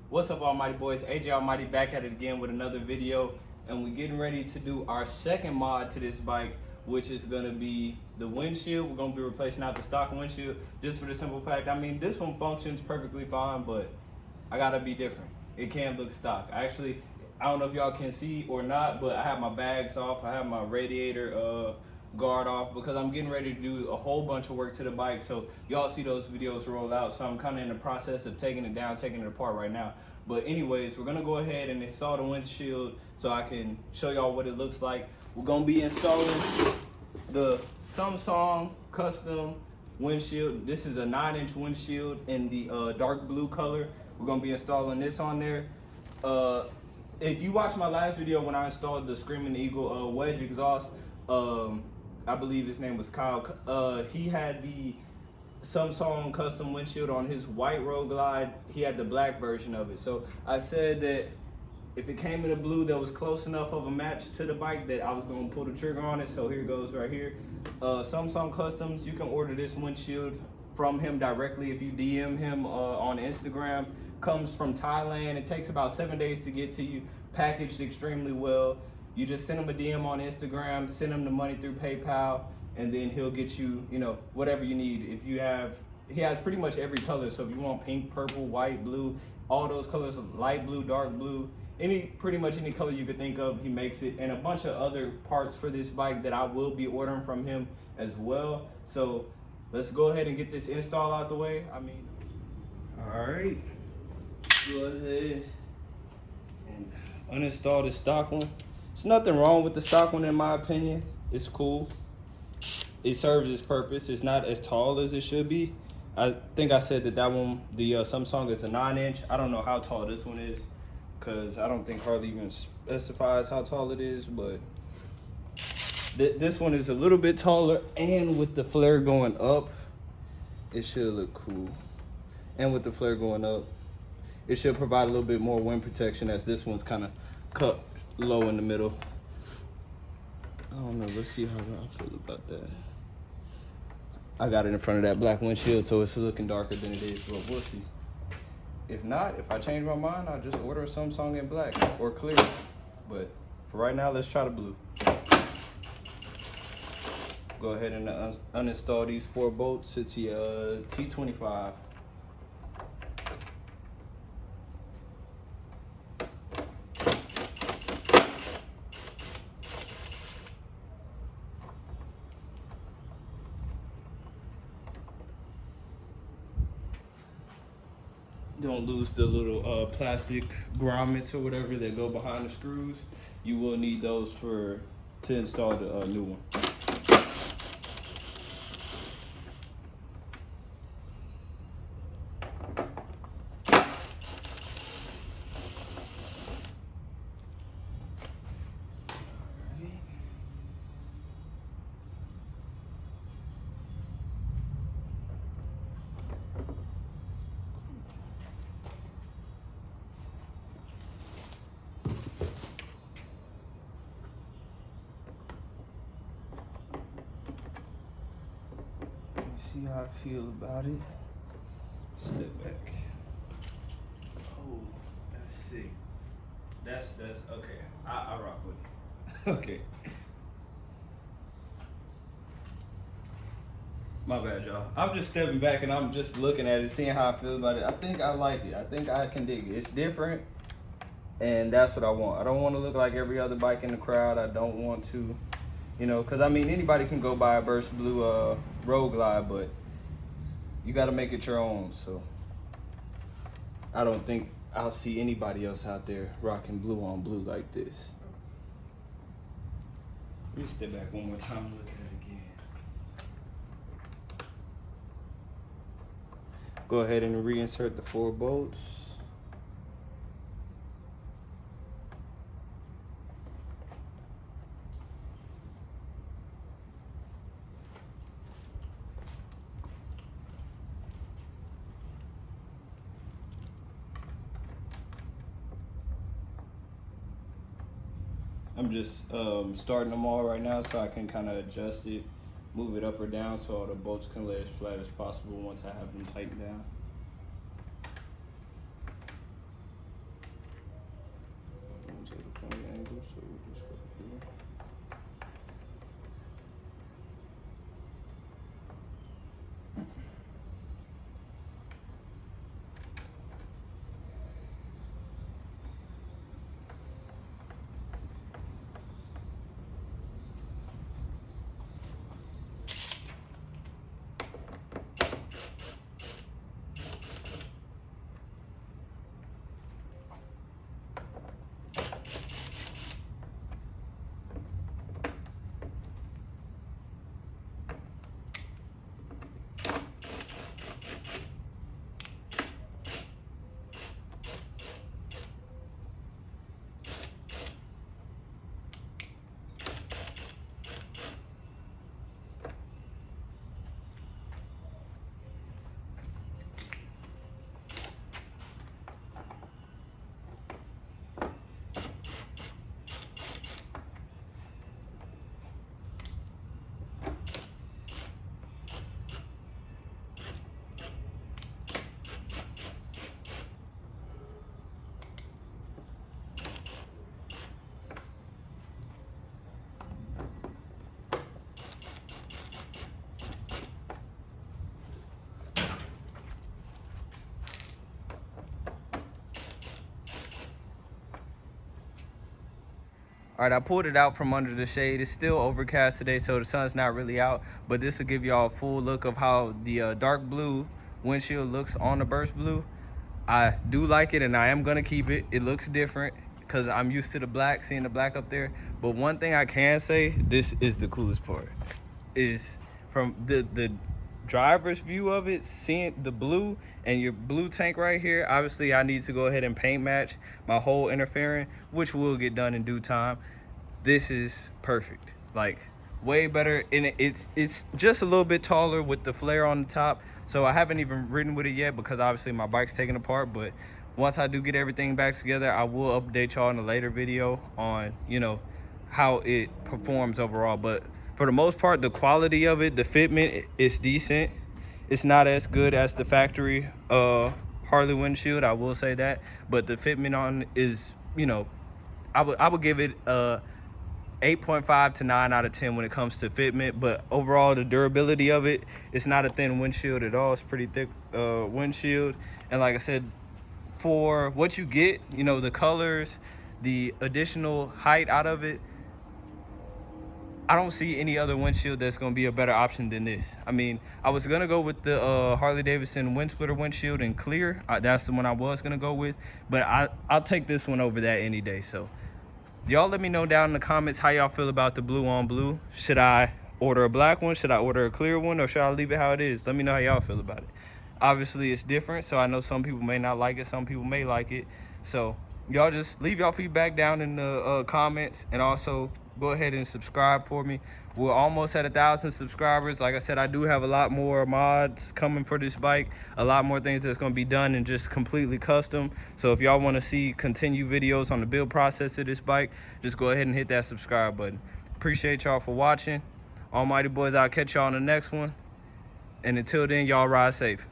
What's up, Almighty boys? AJ Almighty back at it again with another video, and we're getting ready to do our second mod to this bike, which is gonna be the windshield. We're gonna be replacing out the stock windshield, just for the simple fact, I mean, this one functions perfectly fine, but I gotta be different. It can't look stock. I don't know if y'all can see or not, but I have my bags off. I have my radiator guard off because I'm getting ready to do a whole bunch of work to the bike. So y'all see those videos roll out. So I'm kind of in the process of taking it down, taking it apart right now. But anyways, we're gonna go ahead and install the windshield so I can show y'all what it looks like. We're gonna be installing the Somsong Custom windshield. This is a 9-inch windshield in the dark blue color. We're gonna be installing this on there. If you watched my last video when I installed the Screaming Eagle wedge exhaust, I believe his name was Kyle. He had the Somsong Custom windshield on his white Road Glide. He had the black version of it. So I said that if it came in a blue that was close enough of a match to the bike, that I was gonna pull the trigger on it. So here it goes right here. Somsong Customs, you can order this windshield from him directly if you DM him on Instagram. Comes from Thailand. It takes about 7 days to get to you, packaged extremely well. You just send him a DM on Instagram, send him the money through PayPal, and then he'll get you, whatever you need. He has pretty much every color. So if you want pink, purple, white, blue, all those colors, light blue, dark blue, pretty much any color you could think of, he makes it. And a bunch of other parts for this bike that I will be ordering from him as well. So let's go ahead and get this install out the way. All right, go ahead and uninstall the stock one. There's nothing wrong with the stock one in my opinion. It's cool. It serves its purpose. It's not as tall as it should be. I think I said that one, the Somsong, is a 9-inch. I don't know how tall this one is because I don't think Harley even specifies how tall it is, but this one is a little bit taller, and with the flare going up, it should look cool. And with the flare going up, it should provide a little bit more wind protection, as this one's kind of cut low in the middle. I don't know, let's see how I feel about that. I got it in front of that black windshield, so it's looking darker than it is, but we'll see. If not, if I change my mind, I'll just order a Somsong in black or clear. But for right now, let's try the blue. Go ahead and uninstall these 4 bolts. It's the T25. Don't lose the little plastic grommets or whatever that go behind the screws. You will need those to install the new one. See how I feel about it. Step back. Oh, that's sick. That's okay. I rock with it. Okay. My bad, y'all. I'm just stepping back and I'm just looking at it, seeing how I feel about it. I think I like it. I think I can dig it. It's different, and that's what I want. I don't want to look like every other bike in the crowd. I don't want to, because I mean, anybody can go buy a burst blue Road Glide, but you got to make it your own. So I don't think I'll see anybody else out there rocking blue on blue like this. Let me step back one more time and look at it again. Go ahead and reinsert the 4 bolts. I'm just starting them all right now so I can kind of adjust it, move it up or down so all the bolts can lay as flat as possible once I have them tightened down. So we'll just go here. All right, I pulled it out from under the shade. It's still overcast today, so the sun's not really out, but this will give y'all a full look of how the dark blue windshield looks on the burst blue. I do like it, and I am gonna keep it. It looks different because I'm used to the black, seeing the black up there. But one thing I can say, this is the coolest part, is from the driver's view of it, seeing the blue and your blue tank right here. Obviously I need to go ahead and paint match my whole interfering, which will get done in due time. This is perfect, like way better, and it's just a little bit taller with the flare on the top. So I haven't even ridden with it yet because obviously my bike's taken apart, but once I do get everything back together, I will update y'all in a later video on, you know, how it performs overall. But for the most part, the quality of it, the fitment is decent. It's not as good as the factory Harley windshield, I will say that, but the fitment on is, you know, I would give it 8.5 to 9 out of 10 when it comes to fitment. But overall, the durability of it, it's not a thin windshield at all. It's pretty thick windshield, and like I said, for what you get, you know, the colors, the additional height out of it, I don't see any other windshield that's going to be a better option than this. I mean, I was going to go with the Harley Davidson wind splitter windshield in clear. That's the one I was going to go with, but I'll take this one over that any day. So y'all let me know down in the comments how y'all feel about the blue on blue. Should I order a black one? Should I order a clear one? Or should I leave it how it is? Let me know how y'all feel about it. Obviously it's different, so I know some people may not like it, some people may like it. So y'all just leave y'all feedback down in the comments, and also go ahead and subscribe for me. We're almost at 1,000 subscribers. Like I said, I do have a lot more mods coming for this bike, a lot more things that's going to be done and just completely custom. So if y'all want to see continued videos on the build process of this bike, just go ahead and hit that subscribe button. Appreciate y'all for watching. Almighty boys, I'll catch y'all on the next one, and until then, y'all ride safe.